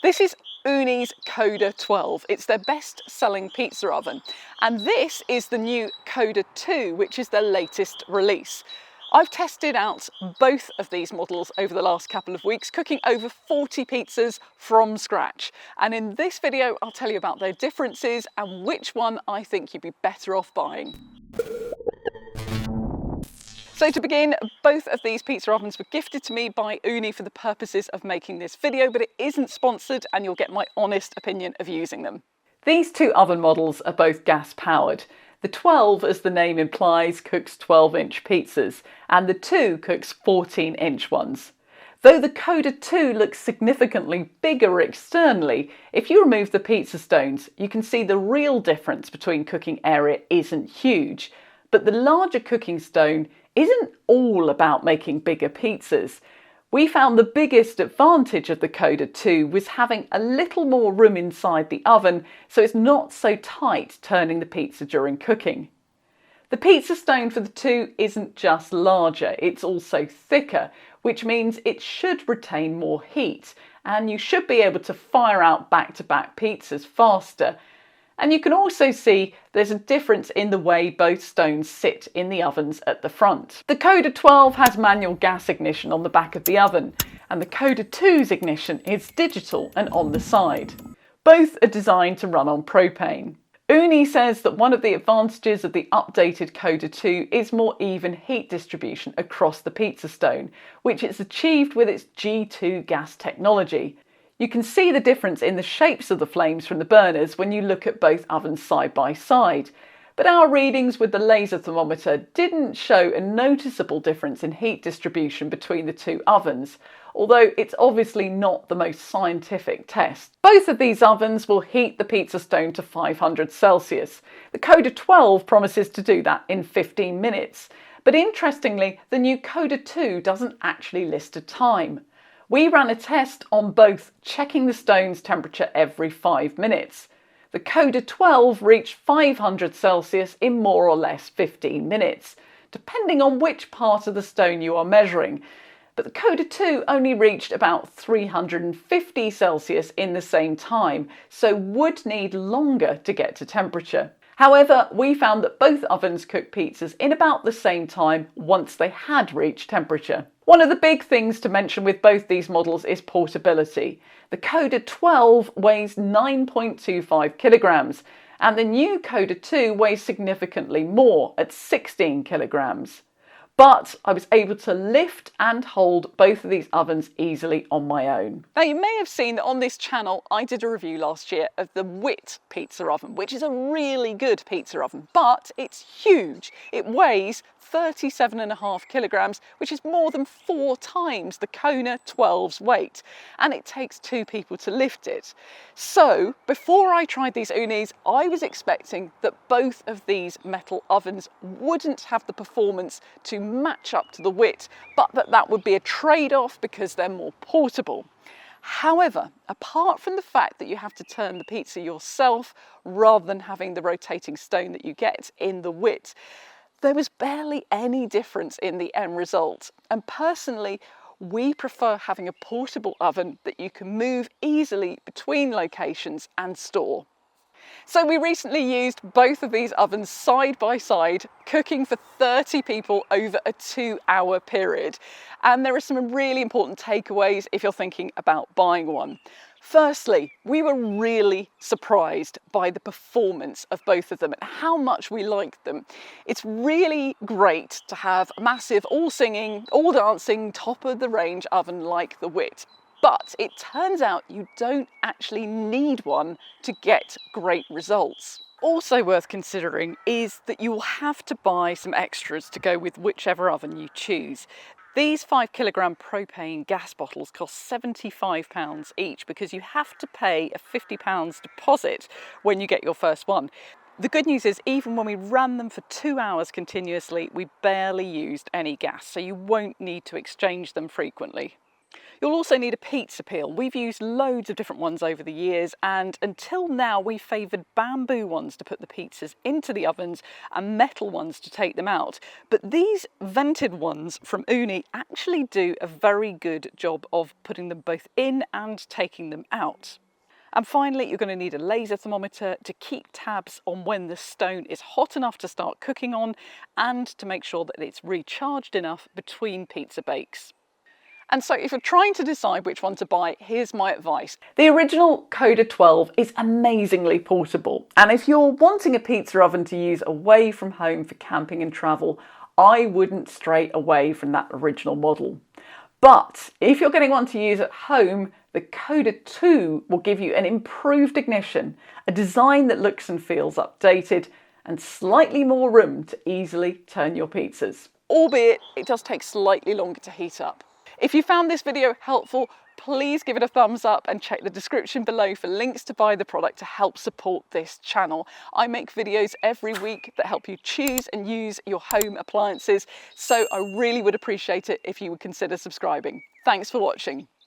This is Ooni's Koda 12. It's their best-selling pizza oven. And this is the new Koda 2, which is their latest release. I've tested out both of these models over the last couple of weeks, cooking over 40 pizzas from scratch. And in this video, I'll tell you about their differences and which one I think you'd be better off buying. So to begin, both of these pizza ovens were gifted to me by Ooni for the purposes of making this video, but it isn't sponsored and you'll get my honest opinion of using them. These two oven models are both gas powered. The 12, as the name implies, cooks 12-inch pizzas, and the 2 cooks 14-inch ones. Though the Koda 2 looks significantly bigger externally, if you remove the pizza stones, you can see the real difference between cooking area isn't huge. But the larger cooking stone isn't all about making bigger pizzas. We found the biggest advantage of the Koda 2 was having a little more room inside the oven, so it's not so tight turning the pizza during cooking. The pizza stone for the 2 isn't just larger, it's also thicker, which means it should retain more heat, and you should be able to fire out back-to-back pizzas faster. And you can also see there's a difference in the way both stones sit in the ovens at the front. The Koda 12 has manual gas ignition on the back of the oven, and the Koda 2's ignition is digital and on the side. Both are designed to run on propane. Ooni says that one of the advantages of the updated Koda 2 is more even heat distribution across the pizza stone, which it's achieved with its G2 gas technology. You can see the difference in the shapes of the flames from the burners when you look at both ovens side by side. But our readings with the laser thermometer didn't show a noticeable difference in heat distribution between the two ovens, although it's obviously not the most scientific test. Both of these ovens will heat the pizza stone to 500 Celsius. The Koda 12 promises to do that in 15 minutes. But interestingly, the new Koda 2 doesn't actually list a time. We ran a test on both, checking the stone's temperature every 5 minutes. The Koda 12 reached 500 Celsius in more or less 15 minutes, depending on which part of the stone you are measuring. But the Koda 2 only reached about 350 Celsius in the same time, so would need longer to get to temperature. However, we found that both ovens cooked pizzas in about the same time once they had reached temperature. One of the big things to mention with both these models is portability. The Koda 12 weighs 9.25 kilograms and the new Koda 2 weighs significantly more at 16 kilograms. But I was able to lift and hold both of these ovens easily on my own. Now you may have seen that on this channel I did a review last year of the Wit pizza oven, which is a really good pizza oven, but it's huge. It weighs 37.5 kilograms, which is more than 4 times the Koda 12's weight, and it takes 2 people to lift it. So before I tried these Oonis, I was expecting that both of these metal ovens wouldn't have the performance to match up to the Wit, but that would be a trade-off because they're more portable. However, apart from the fact that you have to turn the pizza yourself rather than having the rotating stone that you get in the Wit, there was barely any difference in the end result. And personally, we prefer having a portable oven that you can move easily between locations and store. So we recently used both of these ovens side by side, cooking for 30 people over a 2-hour period. And there are some really important takeaways if you're thinking about buying one. Firstly, we were really surprised by the performance of both of them and how much we liked them. It's really great to have a massive, all singing, all dancing, top of the range oven like the Wit. But it turns out you don't actually need one to get great results. Also worth considering is that you will have to buy some extras to go with whichever oven you choose. These 5 kilogram propane gas bottles cost £75 each because you have to pay a £50 deposit when you get your first one. The good news is even when we ran them for 2 hours continuously, we barely used any gas, so you won't need to exchange them frequently. You'll also need a pizza peel. We've used loads of different ones over the years, and until now we favoured bamboo ones to put the pizzas into the ovens and metal ones to take them out. But these vented ones from Ooni actually do a very good job of putting them both in and taking them out. And finally, you're going to need a laser thermometer to keep tabs on when the stone is hot enough to start cooking on, and to make sure that it's recharged enough between pizza bakes. And so if you're trying to decide which one to buy, here's my advice. The original Koda 12 is amazingly portable. And if you're wanting a pizza oven to use away from home for camping and travel, I wouldn't stray away from that original model. But if you're getting one to use at home, the Koda 2 will give you an improved ignition, a design that looks and feels updated, and slightly more room to easily turn your pizzas. Albeit, it does take slightly longer to heat up. If you found this video helpful, please give it a thumbs up and check the description below for links to buy the product to help support this channel. I make videos every week that help you choose and use your home appliances, so I really would appreciate it if you would consider subscribing. Thanks for watching.